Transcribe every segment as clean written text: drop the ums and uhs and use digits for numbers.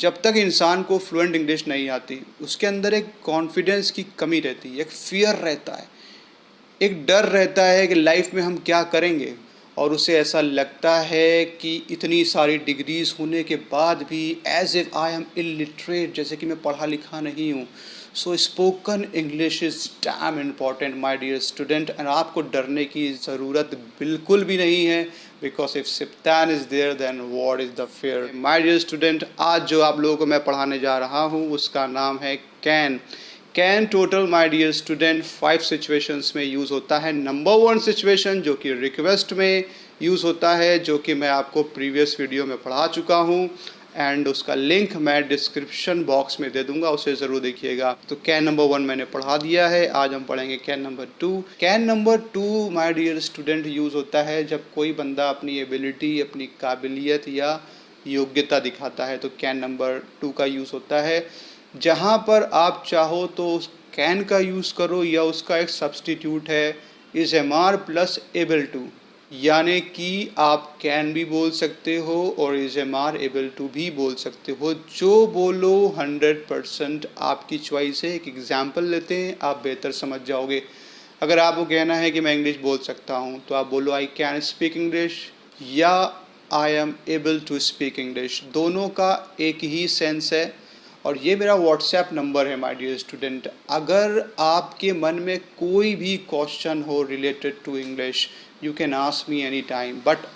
जब तक इंसान को फ्लुएंट इंग्लिश नहीं आती, उसके अंदर एक कॉन्फिडेंस की कमी रहती है, एक फ़ियर रहता है, एक डर रहता है कि लाइफ में हम क्या करेंगे, और उसे ऐसा लगता है कि इतनी सारी डिग्रीज़ होने के बाद भी as if I am illiterate, जैसे कि मैं पढ़ा लिखा नहीं हूँ। So spoken English is damn important my dear student, and आपको डरने की ज़रूरत बिल्कुल भी नहीं है, बिकॉज इफ सिप्तान is there then what is the fear. My dear student, आज जो आप लोगों को मैं पढ़ाने जा रहा हूँ उसका नाम है can. Can total my dear student 5 situations में यूज़ होता है। नंबर 1 सिचुएशन जो कि रिक्वेस्ट में यूज़ होता है, जो कि मैं आपको प्रीवियस वीडियो में पढ़ा चुका हूँ, एंड उसका लिंक मैं डिस्क्रिप्शन बॉक्स में दे दूंगा, उसे ज़रूर देखिएगा। तो कैन नंबर 1 मैंने पढ़ा दिया है, आज हम पढ़ेंगे can number 2। Can number 2 my dear student use होता है जब कोई बंदा अपनी एबिलिटी, अपनी काबिलियत या योग्यता दिखाता है, तो कैन नंबर 2 का यूज़ होता है। जहाँ पर आप चाहो तो उस कैन का यूज़ करो, या उसका एक सब्स्टिट्यूट है is am are plus able to, यानी कि आप कैन भी बोल सकते हो और is am are able to भी बोल सकते हो। जो बोलो 100% आपकी चॉइस है। एक एग्जाम्पल लेते हैं, आप बेहतर समझ जाओगे। अगर आपको कहना है कि मैं इंग्लिश बोल सकता हूँ, तो आप बोलो आई कैन स्पीक इंग्लिश या I am able to speak English. दोनों का एक ही सेंस है। और ये मेरा व्हाट्सएप नंबर है माय डियर स्टूडेंट। अगर आपके मन में कोई भी क्वेश्चन हो related to English, you can ask me any time, but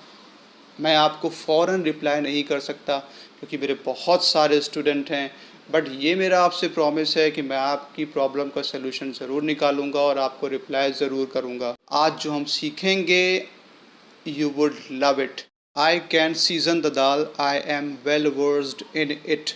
मैं आपको फ़ौरन रिप्लाई नहीं कर सकता क्योंकि मेरे बहुत सारे स्टूडेंट हैं। बट ये मेरा आपसे प्रॉमिस है कि मैं आपकी प्रॉब्लम का सलूशन ज़रूर निकालूंगा और आपको रिप्लाई ज़रूर करूंगा। आज जो हम सीखेंगे, you would love it. I can season the dal, I am well versed in it.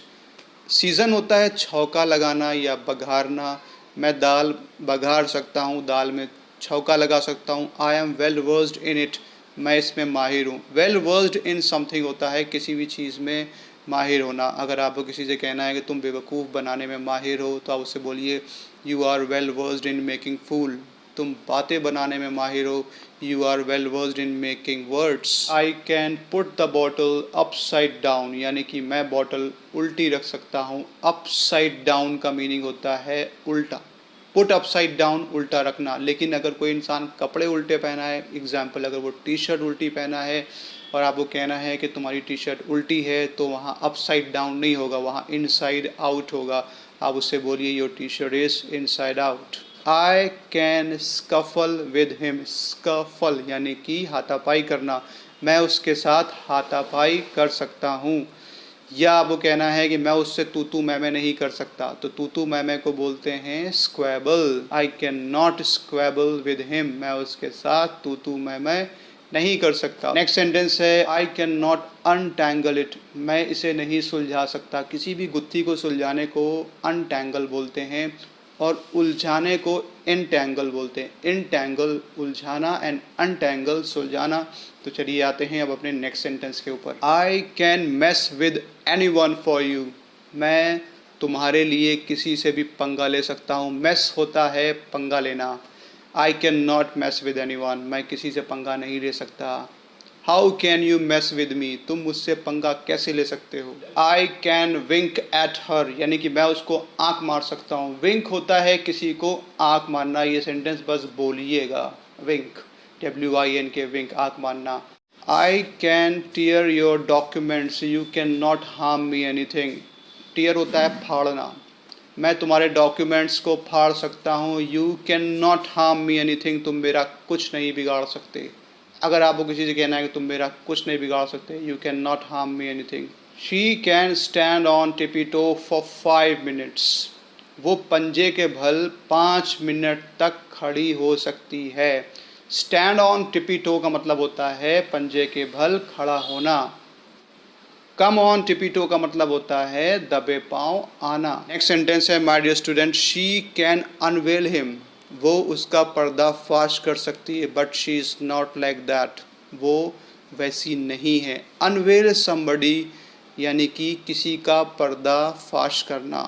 Season होता है छौंका लगाना या बघारना। मैं दाल बघार सकता हूँ, दाल में छौंका लगा सकता हूँ। I am well versed in it, मैं इसमें माहिर हूँ। वेल वर्स्ड इन समथिंग होता है किसी भी चीज़ में माहिर होना। अगर आपको किसी से कहना है कि तुम बेवकूफ़ बनाने में माहिर हो, तो आप उससे बोलिए you are well versed in making fool. तुम बातें बनाने में माहिर हो, you are well versed in making words. I can put the bottle upside down, यानी कि मैं बॉटल उल्टी रख सकता हूँ। अपसाइड डाउन का मीनिंग होता है उल्टा। पुट अपसाइड डाउन उल्टा रखना। लेकिन अगर कोई इंसान कपड़े उल्टे पहना है, एग्जाम्पल अगर वो टी शर्ट उल्टी पहना है और आपको कहना है कि तुम्हारी टी शर्ट उल्टी है, तो वहाँ अपसाइड डाउन नहीं होगा, वहाँ इनसाइड आउट होगा। आप उससे बोलिए your T shirt is inside out. I can scuffle with him. Scuffle यानी कि हाथापाई करना, मैं उसके साथ हाथापाई कर सकता हूँ। या आपको कहना है कि मैं उससे तू मैं नहीं कर सकता, तो तू मैं को बोलते हैं squabble. I can not squabble with him, मैं उसके साथ तू मैं नहीं कर सकता। नेक्स्ट सेंटेंस है आई कैन नॉट अनटैंगल इट, मैं इसे नहीं सुलझा सकता। किसी भी गुत्थी को सुलझाने को अनटैंगल बोलते हैं और उलझाने को इनटैंगल बोलते हैं। इनटैंगल उलझाना एंड अनटैंगल सुलझाना। तो चलिए आते हैं अब अपने नेक्स्ट सेंटेंस के ऊपर। I can mess with any one for you, मैं तुम्हारे लिए किसी से भी पंगा ले सकता हूँ। मेस होता है पंगा लेना। आई can not mess with any one, मैं किसी से पंगा नहीं ले सकता। How can you mess with me, तुम मुझसे पंगा कैसे ले सकते हो। I can Wink at her, यानी कि मैं उसको आंख मार सकता हूँ। विंक होता है किसी को आंख मारना। ये सेंटेंस बस बोलिएगा, विंक, WINK, विंक, आंख मारना। I can tear your documents, you can not harm me anything. Tear होता है फाड़ना, मैं तुम्हारे डॉक्यूमेंट्स को फाड़ सकता हूँ। You can not harm me anything, तुम मेरा कुछ नहीं बिगाड़ सकते। अगर आपको किसी से कहना है कि तुम मेरा कुछ नहीं बिगाड़ सकते, you can not harm me anything. She can stand on tippy toe for 5 minutes, वो पंजे के बल 5 मिनट तक खड़ी हो सकती है। स्टैंड ऑन टिपी टो का मतलब होता है पंजे के बल खड़ा होना। कम ऑन टिपी टो का मतलब होता है दबे पांव आना। नेक्स्ट सेंटेंस है my dear student, she can unveil him, वो उसका पर्दा फाश कर सकती है। But she is not like that, वो वैसी नहीं है। अनवेल समबडी यानी कि किसी का पर्दा फाश करना।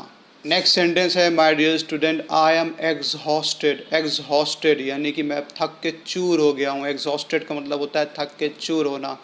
नेक्स्ट सेंटेंस है my dear student, I am exhausted. Exhausted यानी कि मैं थक के चूर हो गया हूँ। एग्जॉस्टेड का मतलब होता है थक के चूर होना।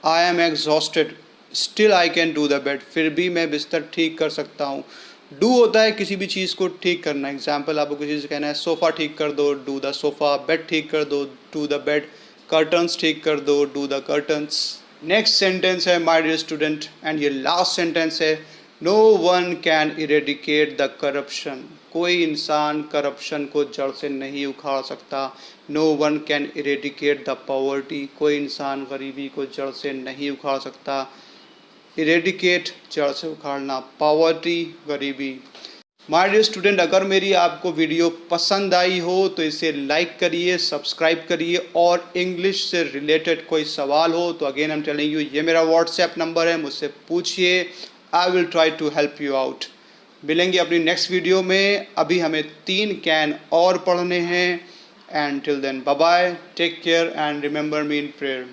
आई am exhausted, still I can do the bed, फिर भी मैं बिस्तर ठीक कर सकता हूँ। डू होता है किसी भी चीज़ को ठीक करना। एग्जाम्पल, आपको किसी से कहना है सोफ़ा ठीक कर दो, डू द सोफ़ा। बेड ठीक कर दो, डू द बेड। कर्टन्स ठीक कर दो, do the curtains. Next sentence है माय डियर स्टूडेंट, एंड ये लास्ट सेंटेंस है, no one can eradicate the corruption. कोई इंसान करप्शन को जड़ से नहीं उखाड़ सकता। No one can eradicate the poverty, कोई इंसान गरीबी को जड़ से नहीं उखाड़ सकता। इरेडिकेट जड़ से उखाड़ना, पॉवर्टी गरीबी। माय डियर स्टूडेंट, अगर मेरी आपको वीडियो पसंद आई हो तो इसे लाइक करिए, सब्सक्राइब करिए, और इंग्लिश से रिलेटेड कोई सवाल हो तो again I am telling you, ये मेरा व्हाट्सएप नंबर है, मुझसे पूछिए। I will try to help you out. मिलेंगे अपनी नेक्स्ट वीडियो में। अभी हमें 3 कैन और पढ़ने हैं। And till then bye bye, take care and remember me in prayer.